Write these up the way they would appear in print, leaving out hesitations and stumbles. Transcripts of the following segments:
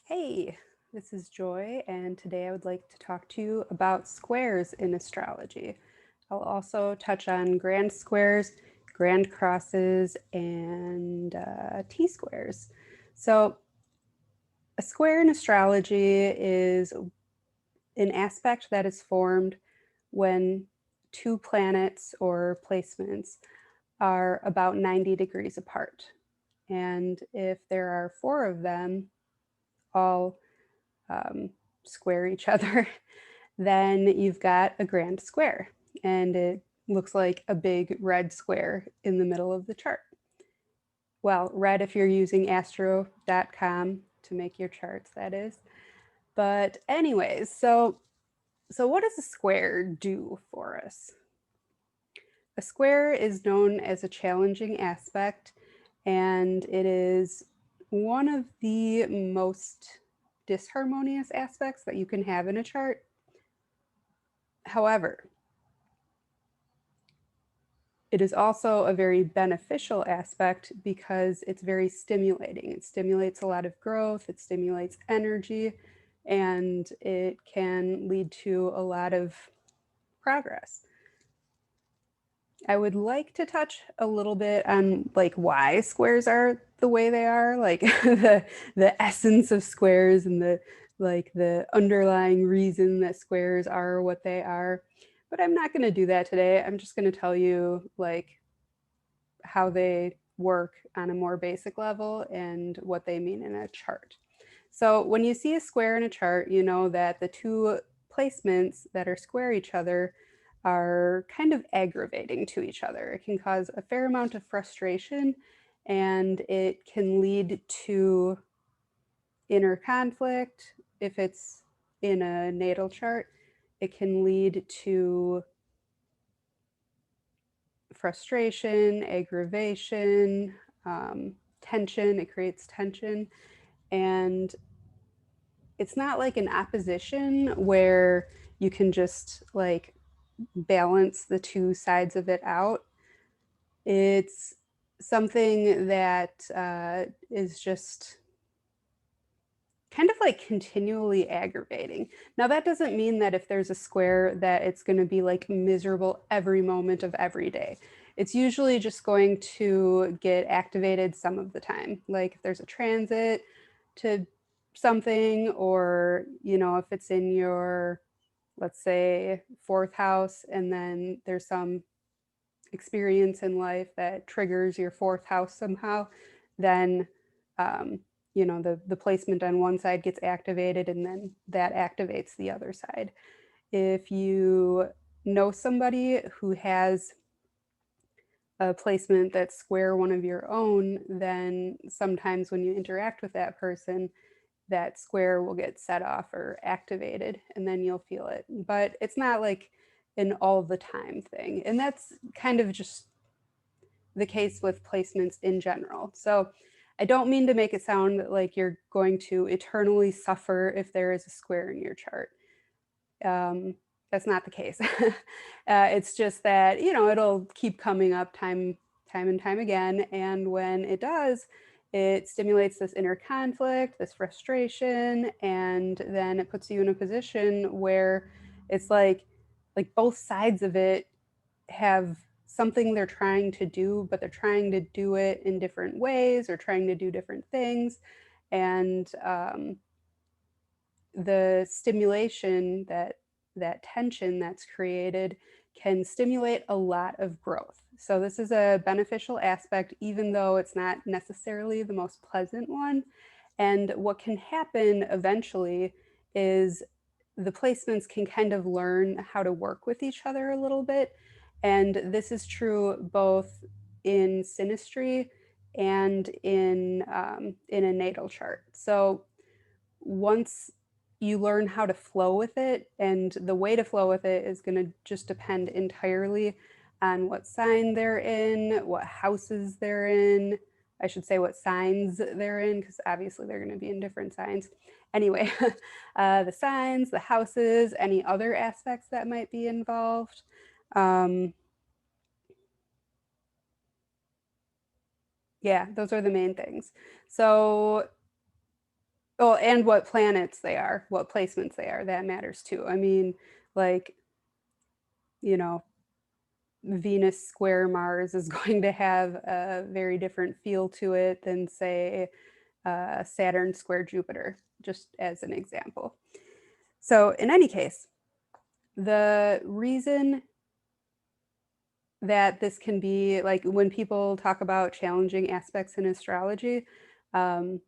Hey, this is Joy, and today I would like to talk to you about squares in astrology. I'll also touch on grand squares, grand crosses, and T-squares. So a square in astrology is an aspect that is formed when two planets or placements are about 90 degrees apart. And if there are four of them, all um, square each other, then you've got a grand square. And it looks like a big red square in the middle of the chart. Well, red if you're using astro.com to make your charts, that is. But anyways, so what does a square do for us? A square is known as a challenging aspect, and it is one of the most disharmonious aspects that you can have in a chart. However, it is also a very beneficial aspect because it's very stimulating. It stimulates a lot of growth, it stimulates energy, and it can lead to a lot of progress. I would like to touch a little bit on like why squares are the way they are, like the essence of squares and the underlying reason that squares are what they are. But I'm not going to do that today. I'm just going to tell you like how they work on a more basic level and what they mean in a chart. So when you see a square in a chart, you know that the two placements that are square each other are kind of aggravating to each other. It can cause a fair amount of frustration, and it can lead to inner conflict. If it's in a natal chart, it can lead to frustration, aggravation, tension. It creates tension. And it's not like an opposition where you can just like balance the two sides of it out. It's something that is just kind of like continually aggravating. Now, that doesn't mean that if there's a square that it's going to be like miserable every moment of every day. It's usually just going to get activated some of the time. Like if there's a transit to something, or, you know, if it's in your, let's say, fourth house, and then there's some experience in life that triggers your fourth house somehow, then um, you know the placement on one side gets activated, and then that activates the other side. If you know somebody who has a placement that's square one of your own, then sometimes when you interact with that person, that square will get set off or activated, and then you'll feel it. But it's not like an all the time thing. And that's kind of just the case with placements in general. So I don't mean to make it sound like you're going to eternally suffer if there is a square in your chart. Um, that's not the case. It's just that, you know, it'll keep coming up time and time again. And when it does, it stimulates this inner conflict, this frustration, and then it puts you in a position where it's like both sides of it have something they're trying to do, but they're trying to do it in different ways or trying to do different things. And the stimulation, that tension that's created, can stimulate a lot of growth. So this is a beneficial aspect, even though it's not necessarily the most pleasant one. And what can happen eventually is the placements can kind of learn how to work with each other a little bit. And this is true both in synastry and in a natal chart. So once you learn how to flow with it, and the way to flow with it is going to just depend entirely on what sign they're in, what houses they're in. I should say what signs they're in, because obviously they're going to be in different signs. Anyway, the signs, the houses, any other aspects that might be involved. Um, yeah, those are the main things. So Oh, and what planets they are, what placements they are, that matters too. I mean, like, you know, Venus square Mars is going to have a very different feel to it than, say, Saturn square Jupiter, just as an example. So, in any case, the reason that this can be like when people talk about challenging aspects in astrology, um,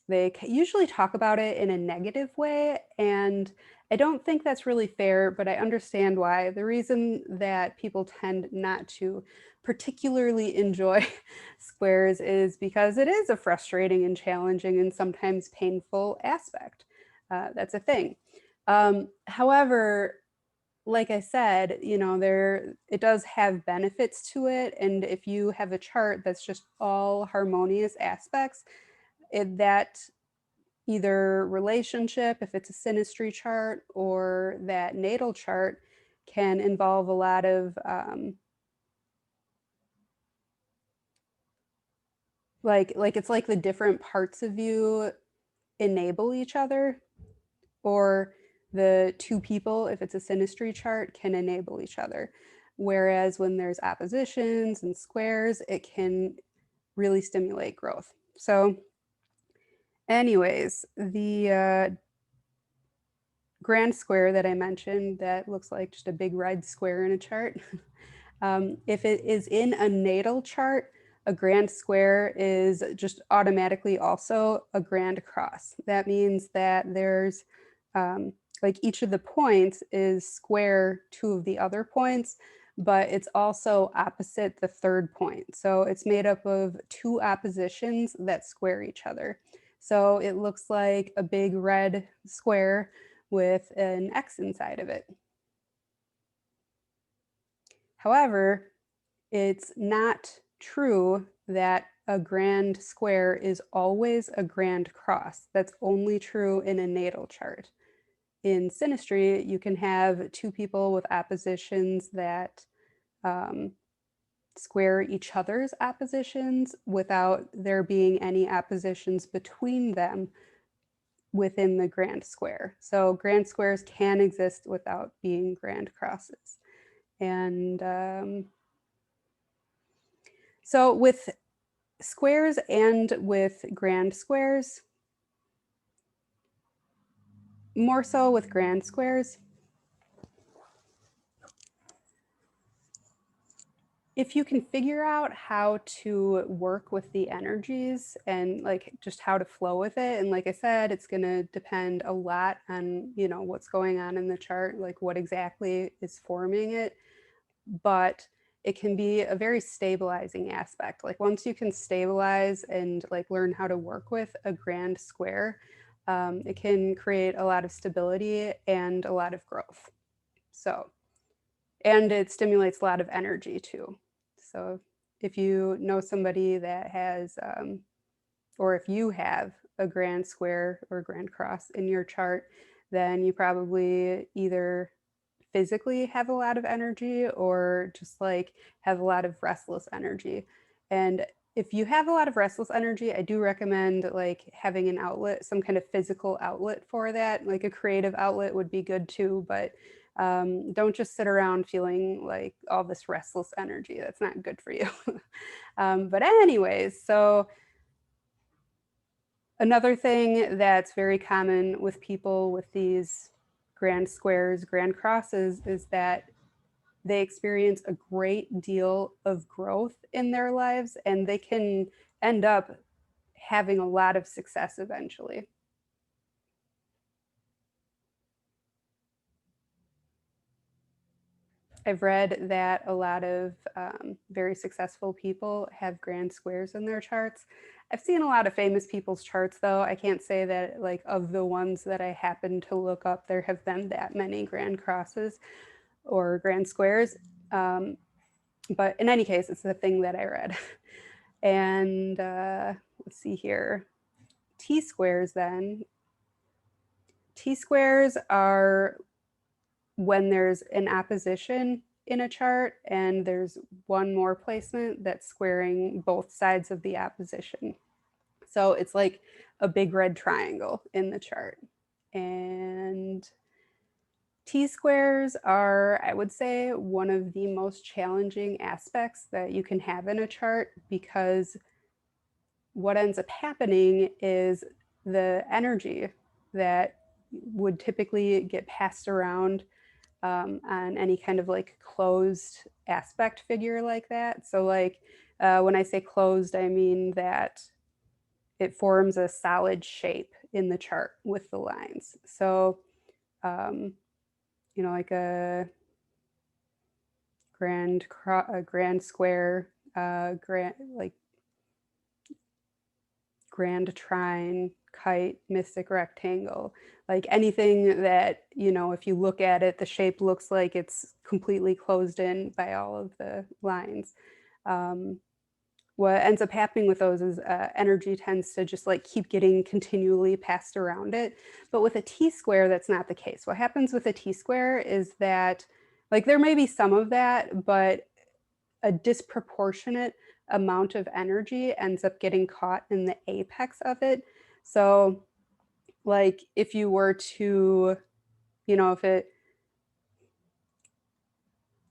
they usually talk about it in a negative way. And I don't think that's really fair, but I understand why. The reason that people tend not to particularly enjoy squares is because it is a frustrating and challenging and sometimes painful aspect. That's a thing. However, like I said, there it does have benefits to it. And if you have a chart that's just all harmonious aspects, that either relationship, if it's a synastry chart, or that natal chart can involve a lot of like it's like the different parts of you enable each other, or the two people, if it's a synastry chart, can enable each other. Whereas when there's oppositions and squares, it can really stimulate growth. So, anyways, the grand square that I mentioned that looks like just a big red square in a chart, if it is in a natal chart, a grand square is just automatically also a grand cross. That means that there's like each of the points is square two of the other points, but it's also opposite the third point. So it's made up of two oppositions that square each other. So it looks like a big red square with an X inside of it. However, it's not true that a grand square is always a grand cross. That's only true in a natal chart. In synastry, you can have two people with oppositions that square each other's oppositions without there being any oppositions between them within the grand square. So grand squares can exist without being grand crosses. And so with squares and with grand squares, more so with grand squares, if you can figure out how to work with the energies and like just how to flow with it, and like I said, it's going to depend a lot on what's going on in the chart, like what exactly is forming it, but it can be a very stabilizing aspect. Like once you can stabilize and like learn how to work with a grand square, it can create a lot of stability and a lot of growth. So, and it stimulates a lot of energy too. So if you know somebody that has, or if you have a grand square or grand cross in your chart, then you probably either physically have a lot of energy or just like have a lot of restless energy. And if you have a lot of restless energy, I do recommend like having an outlet, some kind of physical outlet for that. Like a creative outlet would be good too, but don't just sit around feeling like all this restless energy. That's not good for you. But anyways, so another thing that's very common with people with these grand squares, grand crosses, is that they experience a great deal of growth in their lives and they can end up having a lot of success eventually. I've read that a lot of very successful people have grand squares in their charts. I've seen a lot of famous people's charts, though. I can't say that, like, of the ones that I happen to look up, there have been that many grand crosses or grand squares. Um, but in any case, it's the thing that I read. And let's see here. T squares, then. T squares are when there's an opposition in a chart and there's one more placement that's squaring both sides of the opposition. So it's like a big red triangle in the chart. And T-squares are, I would say, one of the most challenging aspects that you can have in a chart, because what ends up happening is the energy that would typically get passed around on any kind of like closed aspect figure like that. So like when I say closed, I mean that it forms a solid shape in the chart with the lines. So, um, you know, like a grand square, grand like grand trine, kite, mystic rectangle, like anything that, you know, if you look at it, the shape looks like it's completely closed in by all of the lines. Um, what ends up happening with those is energy tends to just like keep getting continually passed around it. But with a T-square, that's not the case. What happens with a T-square is that, like, there may be some of that, but a disproportionate amount of energy ends up getting caught in the apex of it. So, like, if you were to, you know, the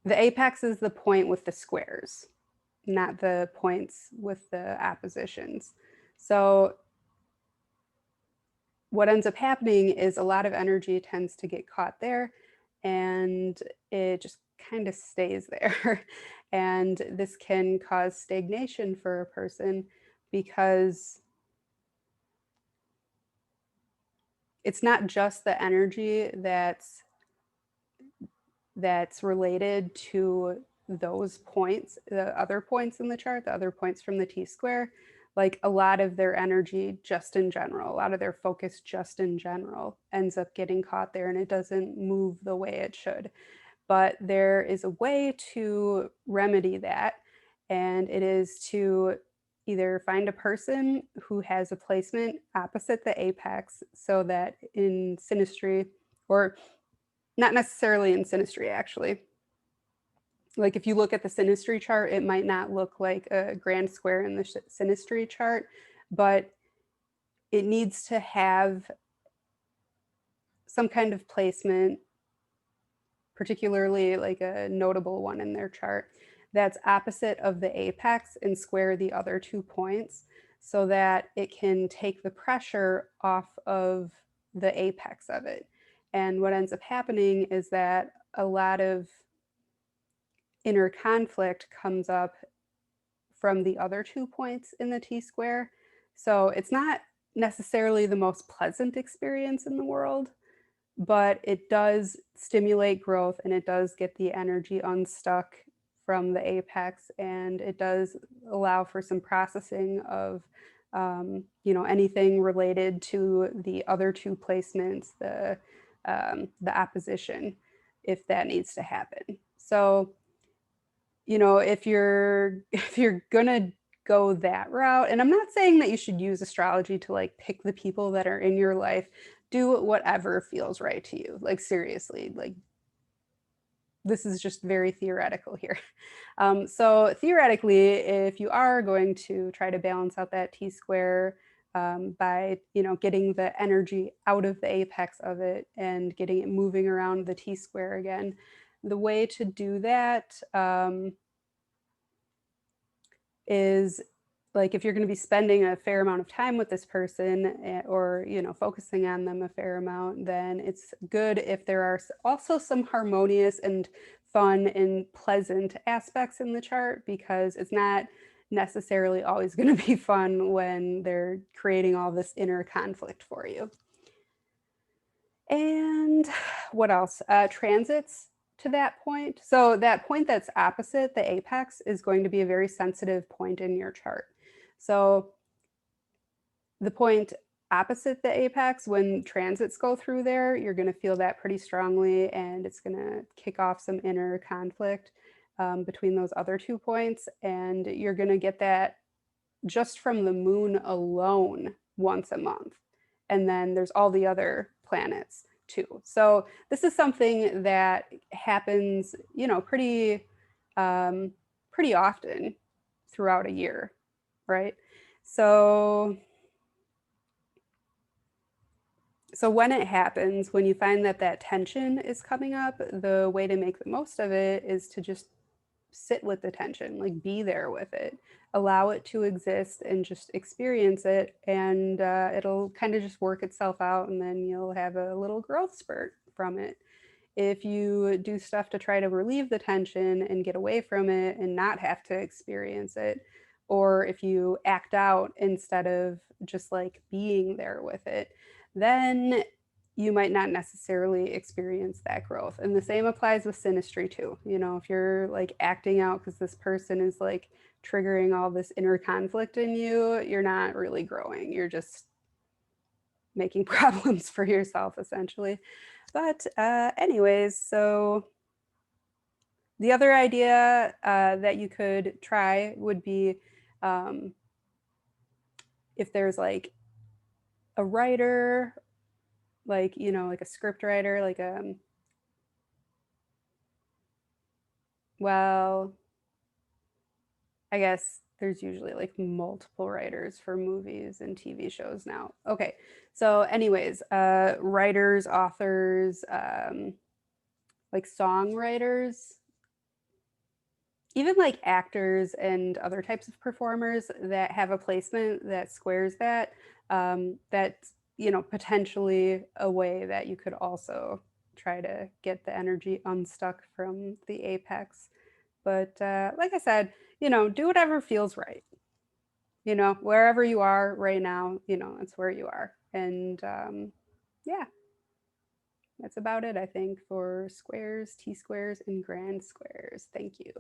apex is the point with the squares, not the points with the oppositions. So what ends up happening is a lot of energy tends to get caught there, and it just kind of stays there. And this can cause stagnation for a person, because it's not just the energy that's related to those points, the other points in the chart, the other points from the T-square. Like, a lot of their energy just in general, a lot of their focus just in general ends up getting caught there, and it doesn't move the way it should. But there is a way to remedy that, and it is to either find a person who has a placement opposite the apex, so that in synastry, or not necessarily in synastry actually, like if you look at the synastry chart, it might not look like a grand square in the synastry chart, but it needs to have some kind of placement, particularly like a notable one in their chart, that's opposite of the apex and square the other 2 points, so that it can take the pressure off of the apex of it. And what ends up happening is that a lot of inner conflict comes up from the other 2 points in the T-square. So it's not necessarily the most pleasant experience in the world, but it does stimulate growth, and it does get the energy unstuck from the apex, and it does allow for some processing of you know, anything related to the other 2 placements, the opposition, if that needs to happen. So, you know, if you're if you're gonna go that route, and I'm not saying that you should use astrology to like pick the people that are in your life, do whatever feels right to you. Like, seriously, like, this is just very theoretical here. So theoretically, if you are going to try to balance out that T-square by, you know, getting the energy out of the apex of it and getting it moving around the T-square again, the way to do that is, like, if you're going to be spending a fair amount of time with this person, or, you know, focusing on them a fair amount, then it's good if there are also some harmonious and fun and pleasant aspects in the chart, because it's not necessarily always going to be fun when they're creating all this inner conflict for you. And what else? Transits to that point. So that point that's opposite the apex is going to be a very sensitive point in your chart. So the point opposite the apex, when transits go through there, you're going to feel that pretty strongly, and it's going to kick off some inner conflict between those other 2 points. And you're going to get that just from the moon alone once a month. And then there's all the other planets too. So this is something that happens, you know, pretty often throughout a year, right? So So when it happens, when you find that that tension is coming up, the way to make the most of it is to just sit with the tension, like be there with it, allow it to exist and just experience it. And it'll kind of just work itself out. And then you'll have a little growth spurt from it. If you do stuff to try to relieve the tension and get away from it and not have to experience it, or if you act out instead of just like being there with it, then you might not necessarily experience that growth. And the same applies with synastry too. You know, if you're like acting out because this person is like triggering all this inner conflict in you, you're not really growing. You're just making problems for yourself essentially. But anyways, so the other idea that you could try would be um, if there's like a writer, like, you know, like a script writer, like well, I guess there's usually like multiple writers for movies and TV shows now. Okay. So anyways, writers, authors, like songwriters, even like actors and other types of performers that have a placement that squares that, that's, you know, potentially a way that you could also try to get the energy unstuck from the apex. But like I said, you know, do whatever feels right. You know, wherever you are right now, you know, it's where you are. And yeah, that's about it, I think, for squares, T squares, and grand squares. Thank you.